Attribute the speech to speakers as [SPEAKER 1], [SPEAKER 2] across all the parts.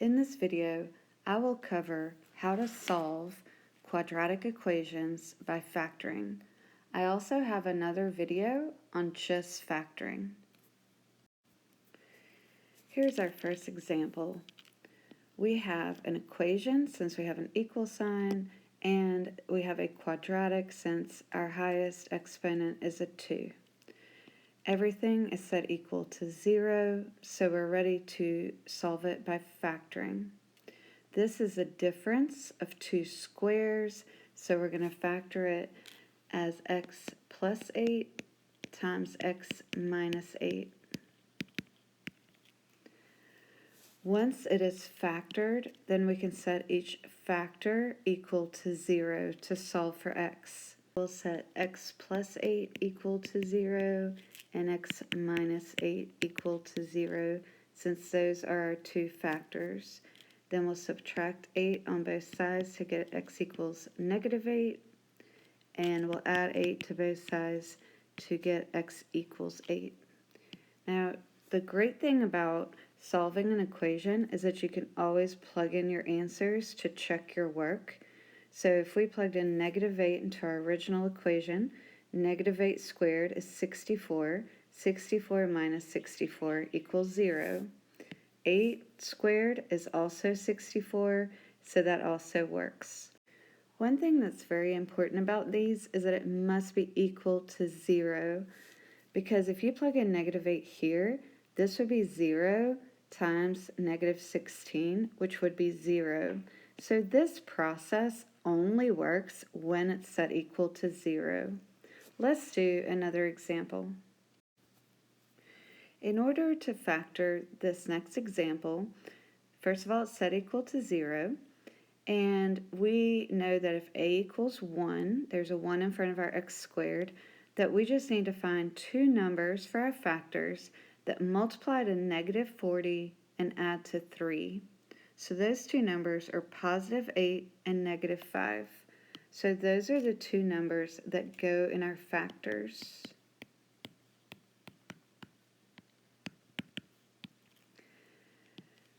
[SPEAKER 1] In this video, I will cover how to solve quadratic equations by factoring. I also have another video on just factoring. Here's our first example. We have an equation since we have an equal sign, and we have a quadratic since our highest exponent is a 2. Everything is set equal to 0, so we're ready to solve it by factoring. This is a difference of two squares, so we're going to factor it as x plus 8 times x minus 8. Once it is factored, then we can set each factor equal to 0 to solve for x. We'll set x plus 8 equal to 0 and x minus 8 equal to 0, since those are our two factors. Then we'll subtract 8 on both sides to get x equals negative 8, and we'll add 8 to both sides to get x equals 8. Now, the great thing about solving an equation is that you can always plug in your answers to check your work. So if we plugged in negative 8 into our original equation, negative 8 squared is 64. 64 minus 64 equals 0. 8 squared is also 64, so that also works. One thing that's very important about these is that it must be equal to 0, because if you plug in negative 8 here, this would be 0 times negative 16, which would be 0. So this process only works when it's set equal to 0. Let's do another example. In order to factor this next example, first of all, it's set equal to 0, and we know that if a equals 1, there's a 1 in front of our x squared, that we just need to find two numbers for our factors that multiply to negative 40 and add to 3. So those two numbers are positive 8 and negative 5. So those are the two numbers that go in our factors.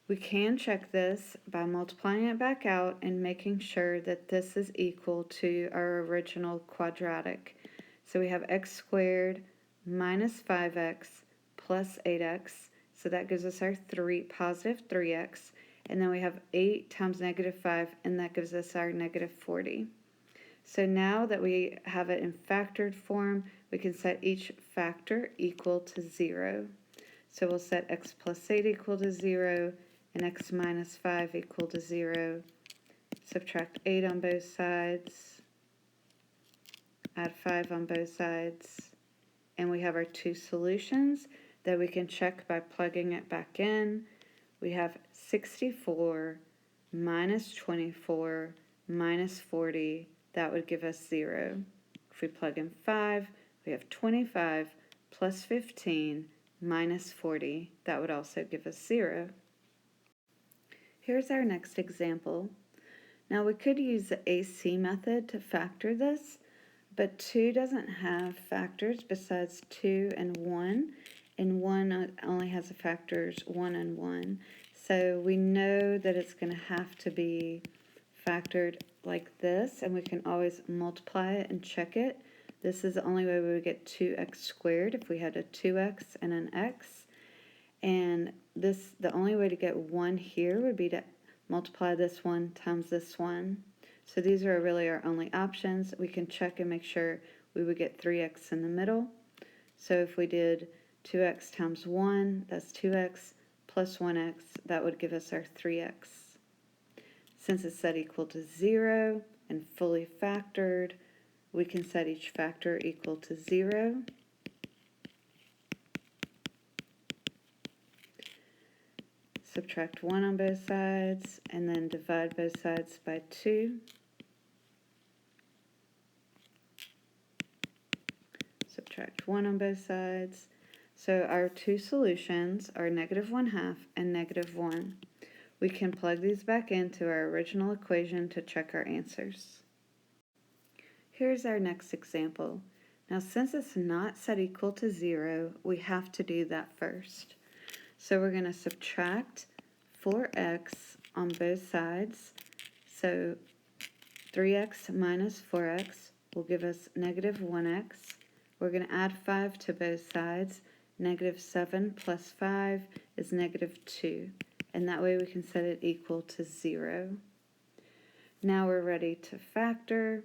[SPEAKER 1] We can check this by multiplying it back out and making sure that this is equal to our original quadratic. So we have x squared minus 5x plus 8x, so that gives us our positive 3x, and then we have 8 times negative 5, and that gives us our negative 40. So now that we have it in factored form, we can set each factor equal to 0. So we'll set x plus 8 equal to 0, and x minus 5 equal to 0. Subtract 8 on both sides, add 5 on both sides, and we have our two solutions that we can check by plugging it back in. We have 64 minus 24 minus 40, that would give us 0. If we plug in 5, we have 25 plus 15 minus 40, that would also give us 0. Here's our next example. Now we could use the AC method to factor this, but 2 doesn't have factors besides 2 and 1, and 1 only has the factors 1 and 1. So we know that it's going to have to be factored like this, and we can always multiply it and check it. This is the only way we would get 2x squared if we had a 2x and an x. And the only way to get 1 here would be to multiply this one times this one. So these are really our only options. We can check and make sure we would get 3x in the middle. So if we did 2x times 1, that's 2x, plus 1x, that would give us our 3x. Since it's set equal to 0 and fully factored, we can set each factor equal to 0. Subtract 1 on both sides, and then divide both sides by 2. Subtract 1 on both sides. So our two solutions are negative 1/2 and negative 1. We can plug these back into our original equation to check our answers. Here's our next example. Now since it's not set equal to 0, we have to do that first. So we're going to subtract 4x on both sides. So 3x minus 4x will give us negative 1x. We're going to add 5 to both sides. Negative 7 plus 5 is negative 2. And that way we can set it equal to 0. Now we're ready to factor.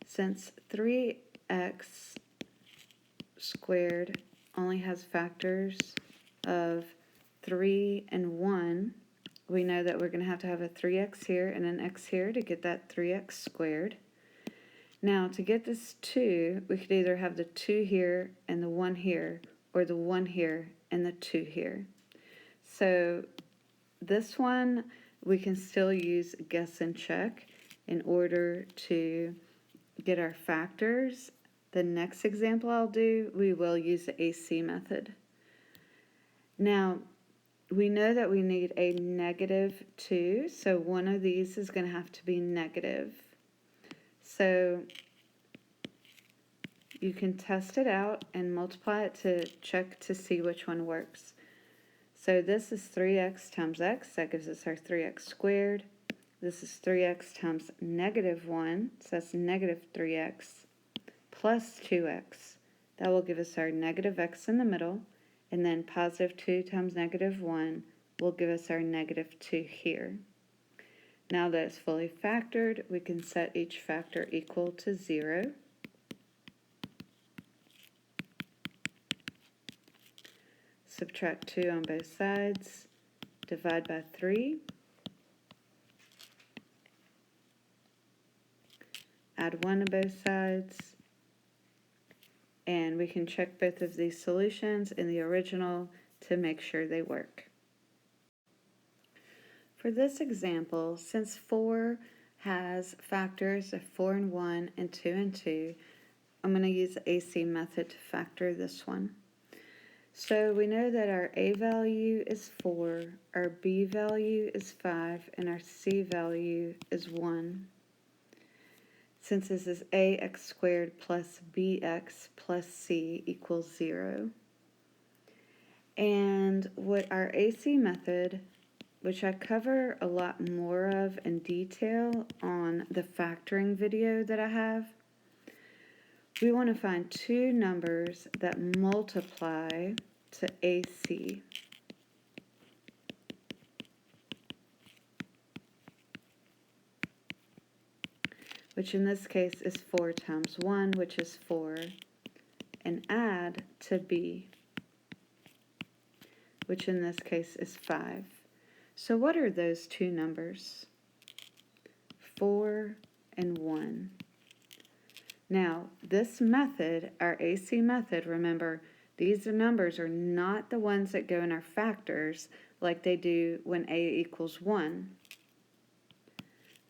[SPEAKER 1] Since 3x squared only has factors of 3 and 1, we know that we're going to have a 3x here and an x here to get that 3x squared. Now to get this 2, we could either have the 2 here and the 1 here, or the 1 here and the 2 here. So this one we can still use guess and check in order to get our factors. The next example I'll do, we will use the AC method. Now, we know that we need a negative 2, so one of these is going to have to be negative. So you can test it out and multiply it to check to see which one works. So this is 3x times x, that gives us our 3x squared. This is 3x times negative 1, so that's negative 3x, plus 2x. That will give us our negative x in the middle, and then positive 2 times negative 1 will give us our negative 2 here. Now that it's fully factored, we can set each factor equal to 0. Subtract 2 on both sides, divide by 3, add 1 to both sides, and we can check both of these solutions in the original to make sure they work. For this example, since 4 has factors of 4 and 1 and 2 and 2, I'm going to use the AC method to factor this one. So we know that our A value is 4, our B value is 5, and our C value is 1. Since this is ax squared plus bx plus c equals 0. And what our AC method, which I cover a lot more of in detail on the factoring video that I have, we want to find two numbers that multiply to AC. Which in this case is 4 times 1, which is 4, and add to B, which in this case is 5. So what are those two numbers? 4 and 1. Now, this method, our AC method, remember, these numbers are not the ones that go in our factors like they do when A equals 1.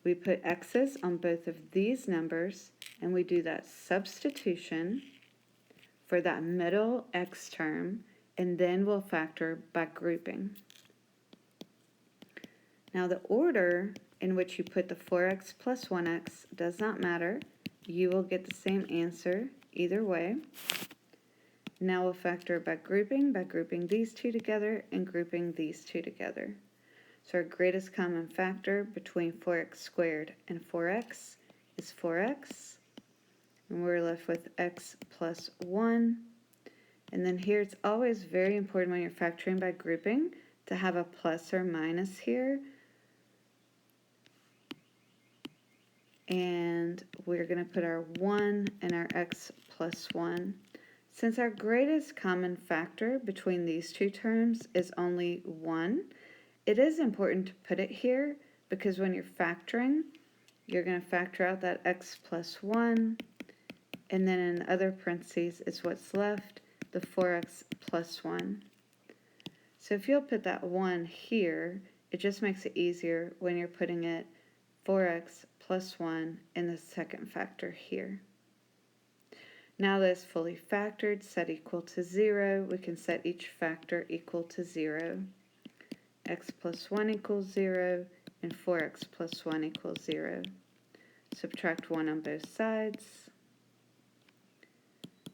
[SPEAKER 1] We put x's on both of these numbers, and we do that substitution for that middle x term, and then we'll factor by grouping. Now the order in which you put the 4x plus 1x does not matter. You will get the same answer either way. Now we'll factor by grouping these two together and grouping these two together. So our greatest common factor between 4x squared and 4x is 4x. And we're left with x plus 1. And then here it's always very important when you're factoring by grouping to have a plus or minus here. And we're going to put our 1 and our x plus 1. Since our greatest common factor between these two terms is only 1, it is important to put it here because when you're factoring, you're going to factor out that x plus 1, and then in other parentheses is what's left, the 4x plus 1. So if you'll put that 1 here, it just makes it easier when you're putting it 4x plus 1 in the second factor here. Now that it's fully factored, set equal to 0, we can set each factor equal to 0. X plus 1 equals 0, and 4x plus 1 equals 0. Subtract 1 on both sides.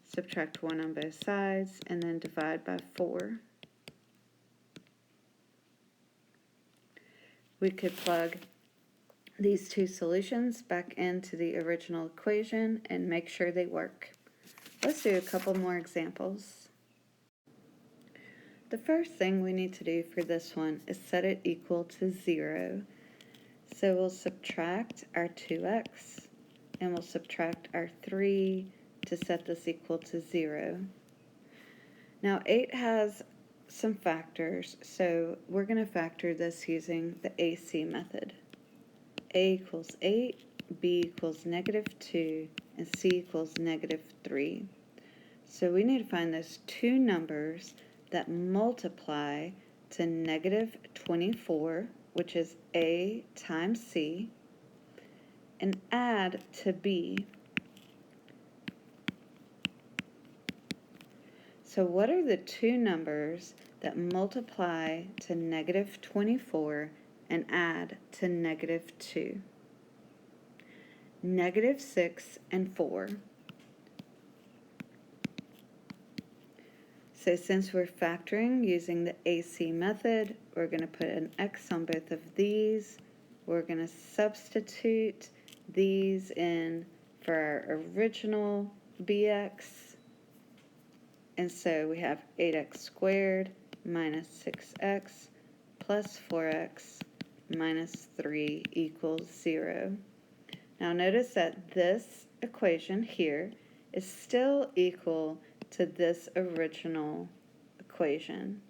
[SPEAKER 1] Subtract 1 on both sides, and then divide by 4. we could plug these two solutions back into the original equation and make sure they work. Let's do a couple more examples. The first thing we need to do for this one is set it equal to 0. So we'll subtract our 2x and we'll subtract our 3 to set this equal to 0. Now 8 has some factors, so we're going to factor this using the AC method. A equals 8, B equals -2, and C equals -3. So we need to find those two numbers that multiply to -24, which is A times C, and add to B. So what are the two numbers that multiply to -24 and add to -2? -6 and 4. So since we're factoring using the AC method, we're going to put an X on both of these. We're going to substitute these in for our original BX. And so we have 8x squared minus 6x plus 4x minus 3 equals 0. Now notice that this equation here is still equal to this original equation.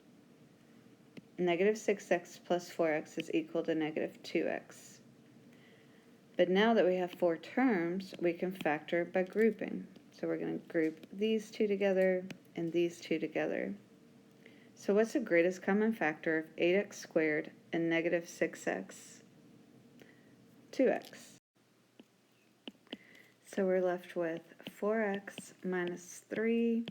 [SPEAKER 1] -6x plus 4x is equal to -2x. But now that we have four terms, we can factor by grouping. So we're going to group these two together and these two together. So what's the greatest common factor of 8x squared and -6x? 2x. So we're left with 4x minus 3,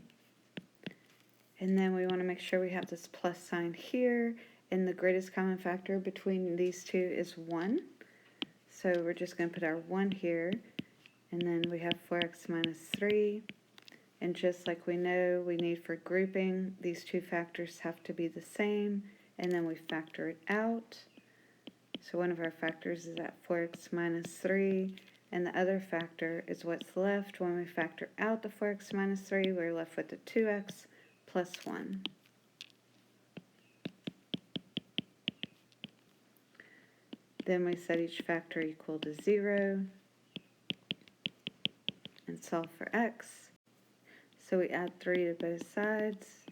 [SPEAKER 1] and then we want to make sure we have this plus sign here, and the greatest common factor between these two is 1. So we're just going to put our 1 here, and then we have 4x minus 3, and just like we know we need for grouping, these two factors have to be the same, and then we factor it out. So one of our factors is at 4x minus 3, and the other factor is what's left. When we factor out the 4x minus 3, we're left with the 2x plus 1. Then we set each factor equal to 0 and solve for x. So we add 3 to both sides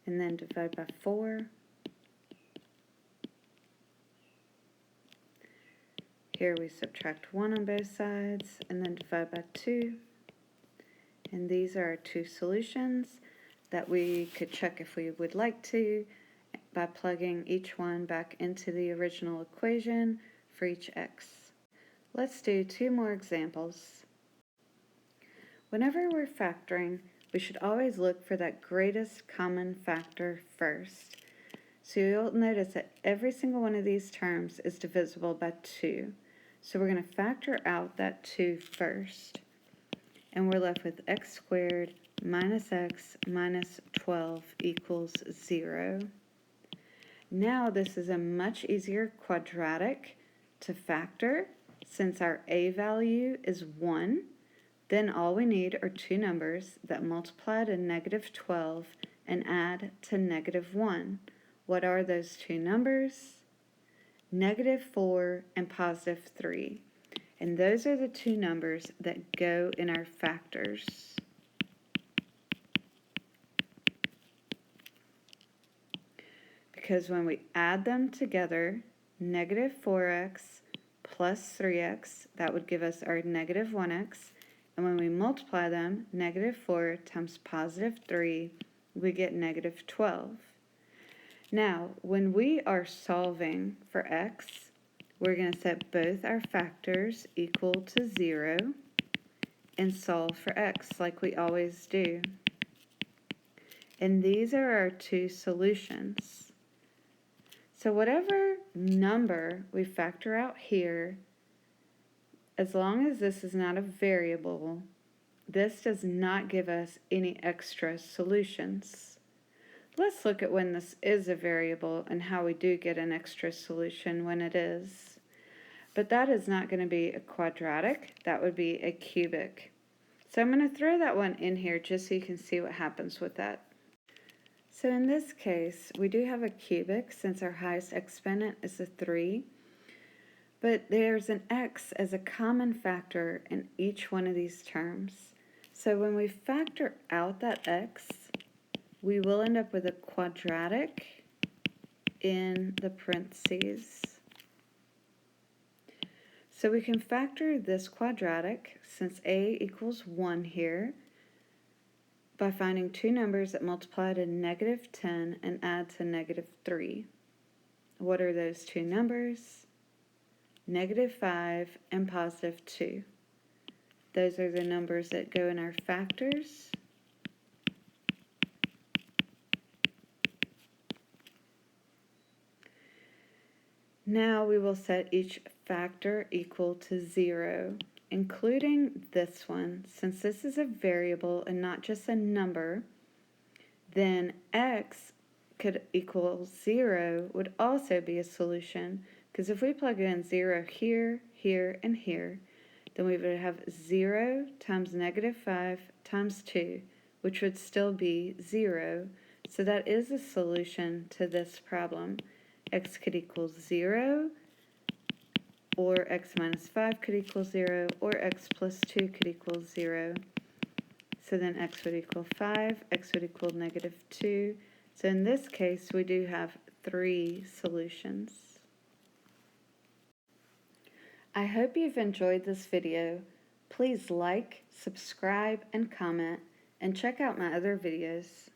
[SPEAKER 1] and then divide by 4. Here we subtract 1 on both sides and then divide by 2. And these are our two solutions that we could check if we would like to by plugging each one back into the original equation for each x. Let's do two more examples. Whenever we're factoring, we should always look for that greatest common factor first. So you'll notice that every single one of these terms is divisible by 2. So we're going to factor out that 2 first. And we're left with x squared minus x minus 12 equals 0. Now this is a much easier quadratic to factor since our a value is 1. Then all we need are two numbers that multiply to -12 and add to -1. What are those two numbers? -4 and +3. And those are the two numbers that go in our factors. Because when we add them together, -4x plus 3x, that would give us our -1x. And when we multiply them, -4 times +3, we get -12. Now, when we are solving for x, we're going to set both our factors equal to 0 and solve for x like we always do. And these are our two solutions. So whatever number we factor out here, as long as this is not a variable, this does not give us any extra solutions. Let's look at when this is a variable and how we do get an extra solution when it is. But that is not going to be a quadratic, that would be a cubic. So I'm going to throw that one in here just so you can see what happens with that. So in this case, we do have a cubic since our highest exponent is a 3. But there's an x as a common factor in each one of these terms. So when we factor out that x, we will end up with a quadratic in the parentheses. So we can factor this quadratic, since a equals 1 here, by finding two numbers that multiply to -10 and add to -3. What are those two numbers? -5 and +2. Those are the numbers that go in our factors. Now we will set each factor equal to 0, including this one. Since this is a variable and not just a number, then x could equal 0 would also be a solution, because if we plug in 0 here, here, and here, then we would have 0 times -5 times 2, which would still be 0. So that is a solution to this problem. X could equal 0, or x minus 5 could equal 0, or x plus 2 could equal 0. So then x would equal 5, x would equal -2. So in this case, we do have 3 solutions. I hope you've enjoyed this video. Please like, subscribe, and comment, and check out my other videos.